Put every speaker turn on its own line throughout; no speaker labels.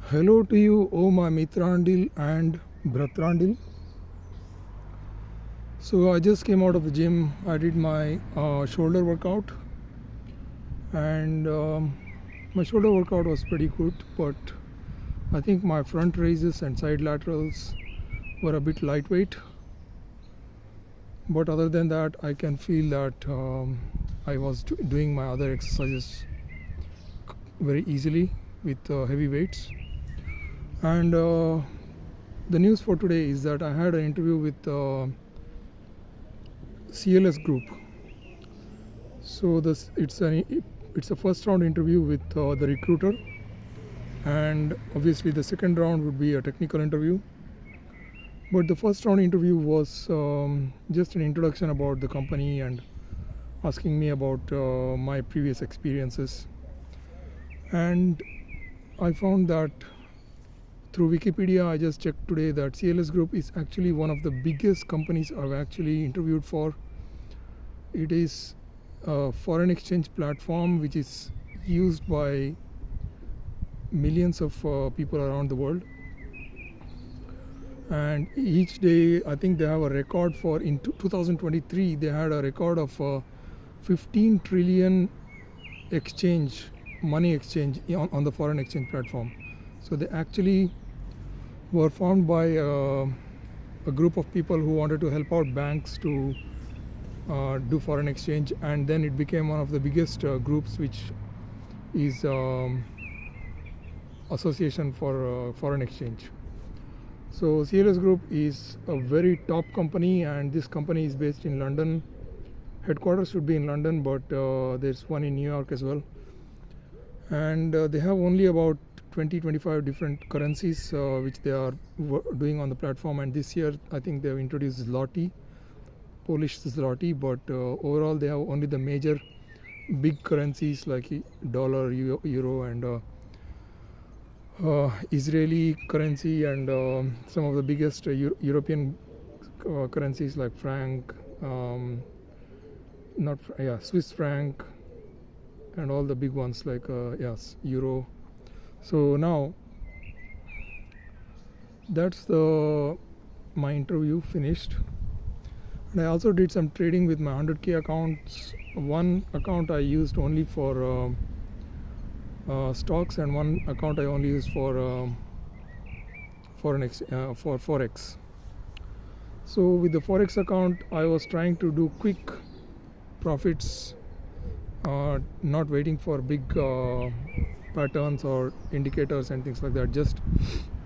Hello to you, oh my Mitrandil and Bratrandil. So I just came out of the gym. I did my shoulder workout, and my shoulder workout was pretty good. But I think my front raises and side laterals were a bit lightweight. But other than that, I can feel that I was doing my other exercises very easily with heavy weights. And the news for today is that I had an interview with CLS group. So it's a first round interview with the recruiter, and obviously the second round would be a technical interview. But the first round interview was just an introduction about the company and asking me about my previous experiences. And I found that through Wikipedia, I just checked today that CLS Group is actually one of the biggest companies I've actually interviewed for. It is a foreign exchange platform which is used by millions of people around the world. And each day, I think they have a record for, in 2023, they had a record of 15 trillion money exchange on the foreign exchange platform. So they actually were formed by a group of people who wanted to help out banks to do foreign exchange, and then it became one of the biggest groups, which is Association for Foreign Exchange. So CLS Group is a very top company, and this company is based in London. Headquarters should be in London, but there's one in New York as well. And they have only about 20-25 different currencies which they are doing on the platform. And this year, I think they have introduced zloty, Polish zloty, but overall they have only the major big currencies like dollar, euro, and Israeli currency, and some of the biggest European currencies like franc, Swiss franc, and all the big ones like euro. So now that's my interview finished. And I also did some trading with my 100k accounts. One account I used only for stocks, and one account I only used for forex. So with the forex account, I was trying to do quick profits, not waiting for big patterns or indicators and things like that. Just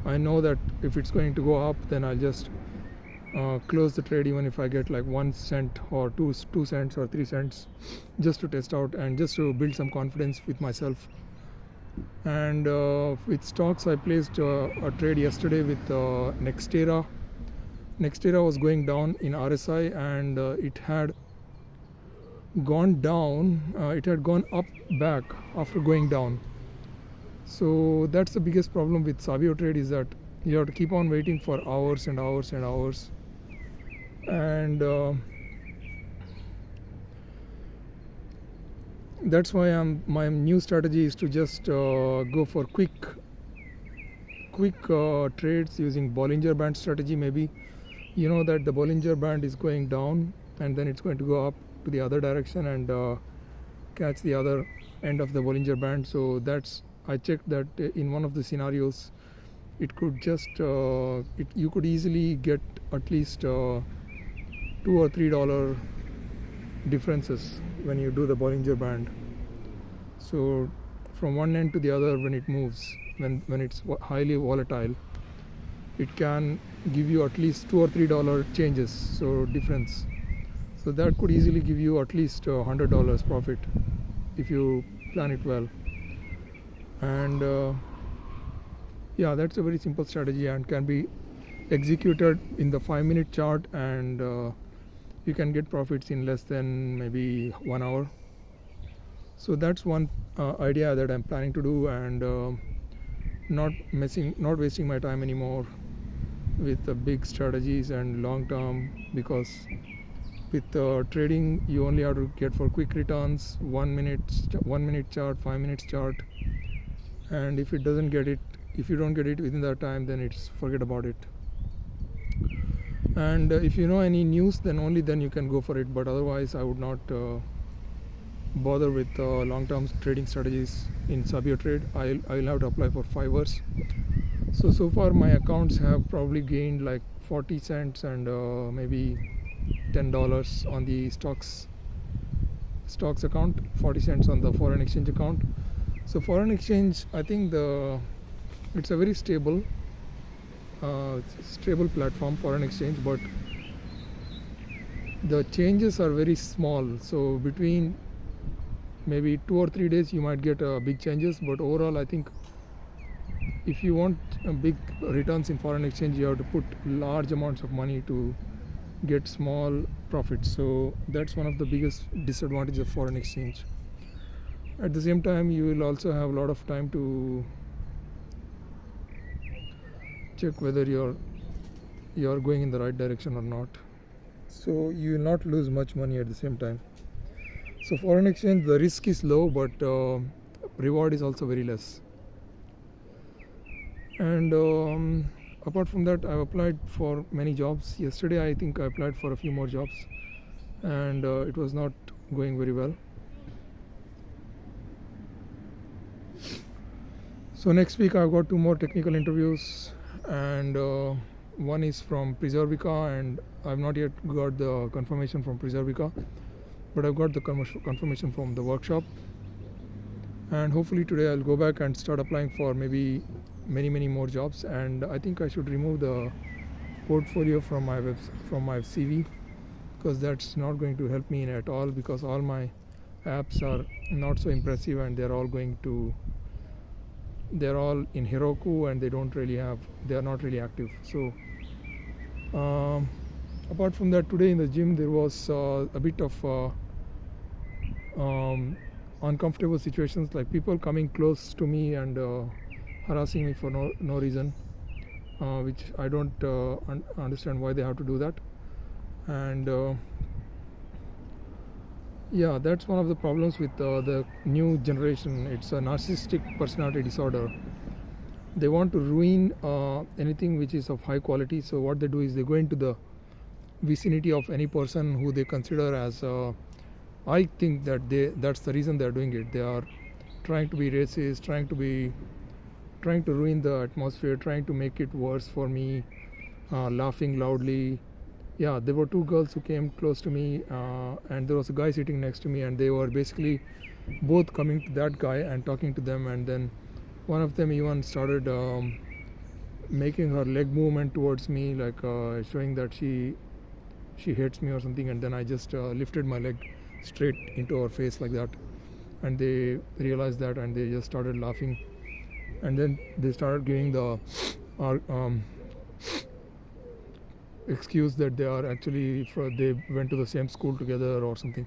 I know that if it's going to go up, then I'll just close the trade, even if I get like 1 cent or 2 cents or 3 cents, just to test out and just to build some confidence with myself. And with stocks, I placed a trade yesterday with Nextera. Nextera was going down in RSI, and it had gone down. It had gone up back after going down. So that's the biggest problem with Savio trade, is that you have to keep on waiting for hours and hours and hours. And that's why my new strategy is to just go for quick trades using Bollinger Band strategy. Maybe you know that the Bollinger Band is going down, and then it's going to go up to the other direction and catch the other end of the Bollinger Band. So I checked that in one of the scenarios, it could just you could easily get at least $2 or $3 differences when you do the Bollinger Band. So from one end to the other, when it moves, when it's highly volatile, it can give you at least $2 or $3 changes, so difference. So that could easily give you at least $100 profit if you plan it well. And that's a very simple strategy and can be executed in the 5-minute chart, and you can get profits in less than maybe 1 hour. So that's one idea that I'm planning to do, and not wasting my time anymore with the big strategies and long term, because with trading you only have to get for quick returns, 1 minute chart, 5 minutes chart, and if it doesn't get it, if you don't get it within that time, then it's forget about it. And if you know any news, then only then you can go for it, but otherwise I would not bother with long-term trading strategies in sub-year trade. I'll have to apply for 5 hours. So far my accounts have probably gained like 40 cents and maybe $10 on the stocks account, 40 cents on the foreign exchange account. So foreign exchange, I think it's a very stable platform, foreign exchange, but the changes are very small. So between maybe 2 or 3 days you might get big changes, but overall I think if you want big returns in foreign exchange, you have to put large amounts of money to get small profits. So that's one of the biggest disadvantages of foreign exchange. At the same time, you will also have a lot of time to check whether you're going in the right direction or not. So you will not lose much money at the same time. So foreign exchange, the risk is low, but reward is also very less. And apart from that, I've applied for many jobs. Yesterday I think I applied for a few more jobs, and it was not going very well. So next week I've got 2 more technical interviews, and one is from Preservica, and I've not yet got the confirmation from Preservica, but I've got the confirmation from the workshop. And hopefully today I'll go back and start applying for maybe many more jobs. And I think I should remove the portfolio from my CV, because that's not going to help me at all, because all my apps are not so impressive, and they're all in Heroku, and they are not really active. So apart from that, today in the gym there was a bit of uncomfortable situations, like people coming close to me and harassing me for no reason, which I don't understand why they have to do that. And yeah, that's one of the problems with the new generation. It's a narcissistic personality disorder. They want to ruin anything which is of high quality. So what they do is they go into the vicinity of any person who they consider as I think that that's the reason they're doing it. They are trying to be racist, trying to ruin the atmosphere, trying to make it worse for me, laughing loudly. Yeah, there were 2 girls who came close to me, and there was a guy sitting next to me, and they were basically both coming to that guy and talking to them. And then one of them even started making her leg movement towards me, like showing that she hates me or something. And then I just lifted my leg straight into her face like that, and they realized that, and they just started laughing. And then they started giving the excuse that they are actually they went to the same school together or something.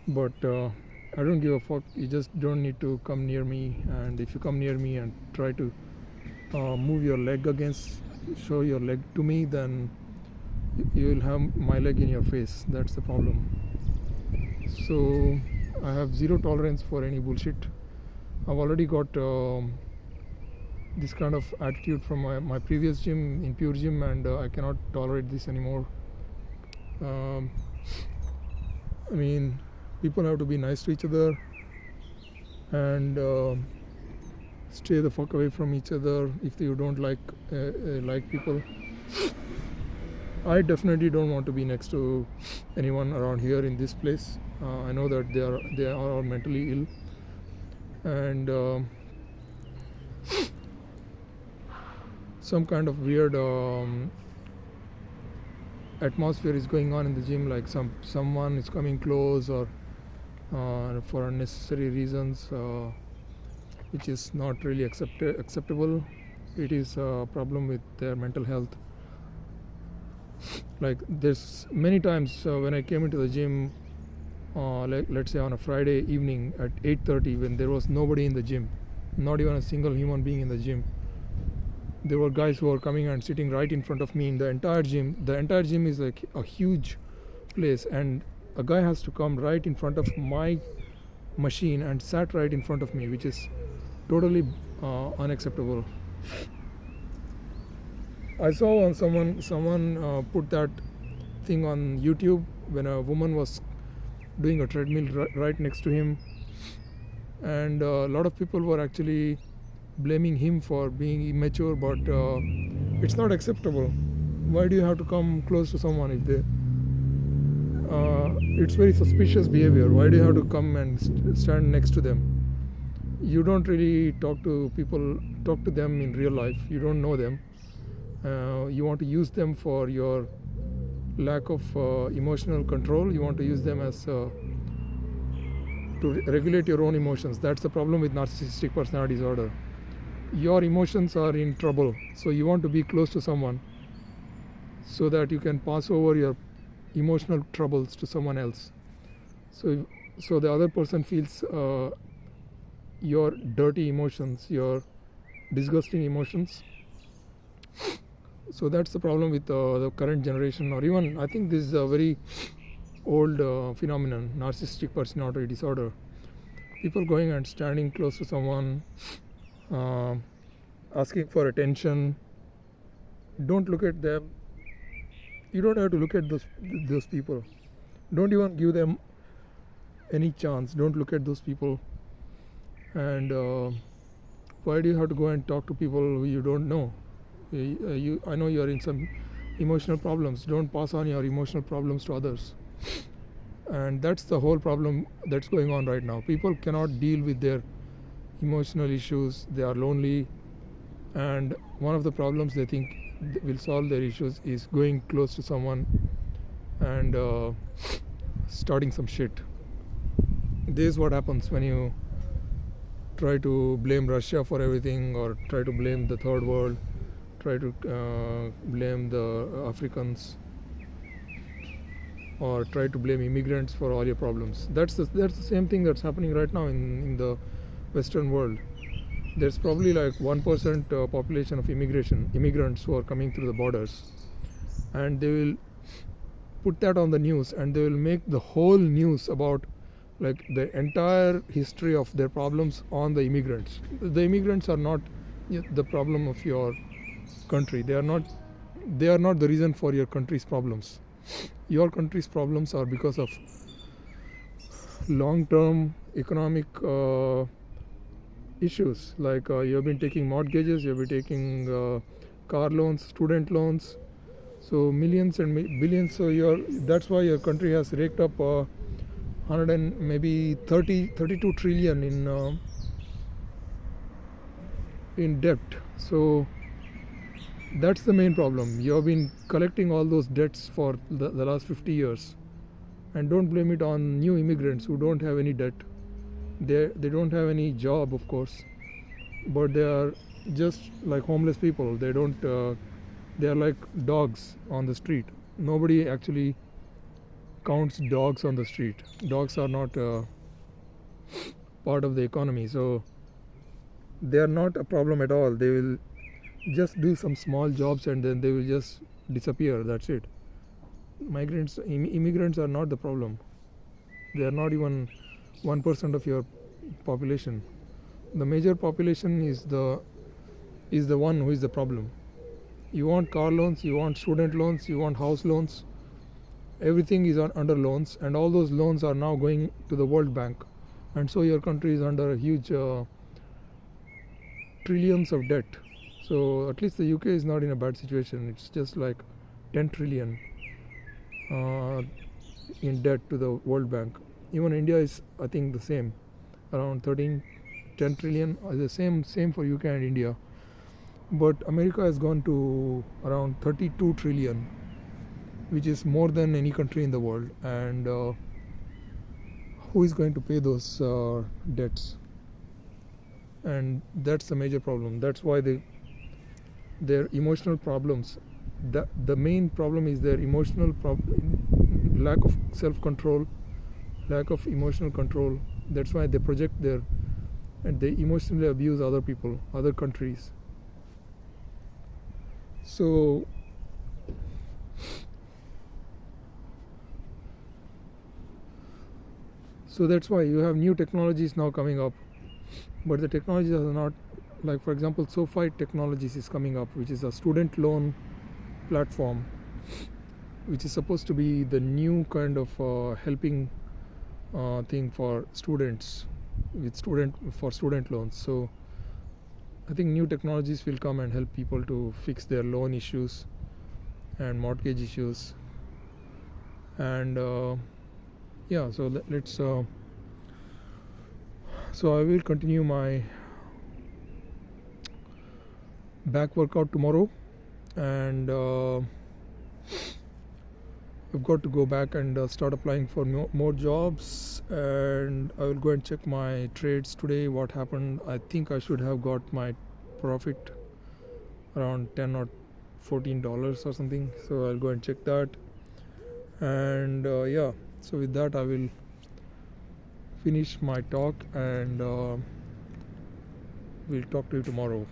But I don't give a fuck. You just don't need to come near me. And if you come near me and try to move your leg show your leg to me, then you will have my leg in your face. That's the problem. So I have zero tolerance for any bullshit. I've already got this kind of attitude from my previous gym, in Pure Gym, and I cannot tolerate this anymore. I mean, people have to be nice to each other, and stay the fuck away from each other if you don't like people. I definitely don't want to be next to anyone around here in this place. I know that they are all mentally ill, and some kind of weird atmosphere is going on in the gym, like someone is coming close, or for unnecessary reasons, which is not really acceptable. It is a problem with their mental health. Like there's many times when I came into the gym, let's say on a Friday evening at 8:30, when there was nobody in the gym, not even a single human being in the gym. There were guys who were coming and sitting right in front of me in the entire gym. The entire gym is like a huge place, and a guy has to come right in front of my machine and sat right in front of me, which is totally unacceptable. I saw on someone put that thing on YouTube when a woman was doing a treadmill right next to him, and a lot of people were actually blaming him for being immature, but it's not acceptable. Why do you have to come close to someone if they it's very suspicious behavior. Why do you have to come and stand next to them? You don't really talk to them in real life. You don't know them. You want to use them for your lack of emotional control. You want to use them as to regulate your own emotions. That's the problem with narcissistic personality disorder. Your emotions are in trouble, so you want to be close to someone so that you can pass over your emotional troubles to someone else. So the other person feels your dirty emotions, your disgusting emotions. So that's the problem with the current generation, or even I think this is a very old phenomenon, narcissistic personality disorder. People going and standing close to someone, asking for attention. Don't look at them. You don't have to look at those people. Don't even give them any chance. Don't look at those people. And why do you have to go and talk to people who you don't know? I know you are in some emotional problems. Don't pass on your emotional problems to others. And that's the whole problem that's going on right now. People cannot deal with their emotional issues. They are lonely, and one of the problems they think will solve their issues is going close to someone and starting some shit. This is what happens when you try to blame Russia for everything, or try to blame the third world, try to blame the Africans, or try to blame immigrants for all your problems. That's the same thing that's happening right now in the Western world. There's probably like 1% population of immigrants who are coming through the borders, and they will put that on the news, and they will make the whole news about like the entire history of their problems on the immigrants. The immigrants are not the problem of your country. They are not the reason for your country's problems. Your country's problems are because of long-term economic issues, like you have been taking mortgages, you have been taking car loans, student loans, so millions and billions. So that's why your country has raked up 100 and maybe 32 trillion in debt. So that's the main problem. You have been collecting all those debts for the last 50 years, and don't blame it on new immigrants who don't have any debt. They don't have any job, of course, but they are just like homeless people. They are like dogs on the street. Nobody actually counts dogs on the street. Dogs are not part of the economy, so they are not a problem at all. They will just do some small jobs and then they will just disappear. That's it. Immigrants are not the problem. They are not even 1% of your population. The major population is the one who is the problem. You want car loans, you want student loans, you want house loans. Everything is under loans, and all those loans are now going to the World Bank, and so your country is under a huge trillions of debt. So at least the UK is not in a bad situation. It's just like 10 trillion in debt to the World Bank. Even India is, I think, the same, around 10 trillion. The same for UK and India. But America has gone to around 32 trillion, which is more than any country in the world. And who is going to pay those debts? And that's the major problem. That's why their emotional problems. The main problem is their emotional lack of self-control, lack of emotional control. That's why they project and they emotionally abuse other people, other countries. So that's why you have new technologies now coming up, but the technologies are not like for example, SoFi Technologies is coming up, which is a student loan platform, which is supposed to be the new kind of helping thing for students for student loans. So I think new technologies will come and help people to fix their loan issues and mortgage issues. And yeah, so let's so I will continue my back workout tomorrow, and I've got to go back and start applying for more jobs, and I will go and check my trades today, what happened. I think I should have got my profit around $10 or $14 or something, so I'll go and check that. And yeah, so with that I will finish my talk, and we'll talk to you tomorrow.